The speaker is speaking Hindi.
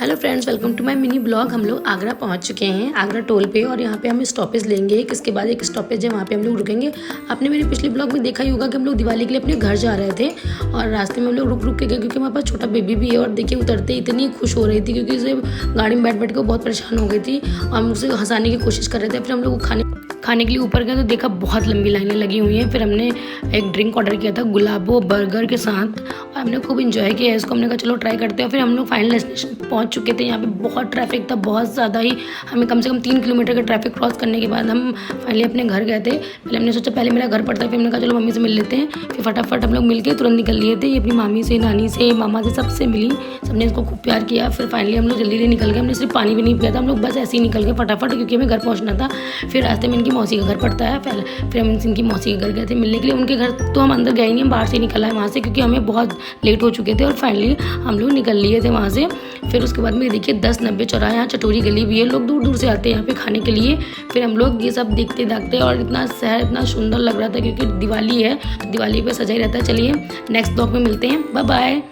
Hello friends, welcome to my mini blog. हम लोग आगरा पहुंच चुके हैं, आगरा टोल पे। और यहाँ पे हम स्टॉपेज लेंगे एक, इसके बाद एक स्टॉपेज है, वहाँ पे हम लोग रुकेंगे। आपने मेरे पिछले ब्लॉग में देखा ही होगा कि हम लोग दिवाली के लिए अपने घर जा रहे थे और रास्ते में हम लोग रुक के गए क्योंकि हमारे पास छोटा बेबी भी है। और देखिए उतरते इतनी खुश हो रही थी क्योंकि उसे गाड़ी में बैठ के वो बहुत परेशान हो गई थी और हम उसे हंसाने की कोशिश कर रहे थे। फिर हम लोग खाने के लिए ऊपर गए तो देखा बहुत लंबी लाइनें लगी हुई हैं। फिर हमने एक ड्रिंक ऑर्डर किया था गुलाबो बर्गर के साथ और हमने खूब इन्जॉय किया इसको। हमने कहा चलो ट्राई करते हैं। फिर हम लोग फाइनल डेस्टिनेशन पहुंच चुके थे। यहाँ पे बहुत ट्रैफिक था, बहुत ज़्यादा ही। हमें कम से कम 3 किलोमीटर का ट्रैफिक क्रॉस करने के बाद हम फाइनली अपने घर गए थे। पहले हमने सोचा पहले मेरा घर पड़ता है, फिर हमने कहा चलो मम्मी से मिल लेते हैं। फिर फटाफट हम लोग मिल के तुरंत निकल लिए थे। ये अपनी मामी से, नानी से, मामा से, सबसे मिली, सबने इसको खूब प्यार किया। फिर फाइनली हम लोग जल्दी निकल गए। हमने सिर्फ पानी भी नहीं पिया था, हम लोग बस ऐसे ही निकल गए फटाफट क्योंकि हमें घर पहुँचना था। फिर रास्ते में इनकी मौसी का घर पड़ता है पहले, फिर हम इनकी मौसी के घर गए थे मिलने के लिए। उनके घर तो हम अंदर गए नहीं, हम बाहर से निकल आए वहाँ से क्योंकि हमें बहुत लेट हो चुके थे और फाइनली हम लोग निकल लिए थे वहाँ से। फिर उसके बाद में देखिए 1090 चौराहा, यहाँ चटोरी गली भी है, लोग दूर दूर से आते हैं यहाँ पे खाने के लिए। फिर हम लोग ये सब देखते दाखते और इतना शहर इतना सुंदर लग रहा था क्योंकि दिवाली है तो दिवाली पे सजा ही रहता है। चलिए नेक्स्ट ब्लॉग में मिलते हैं, बाय बाय।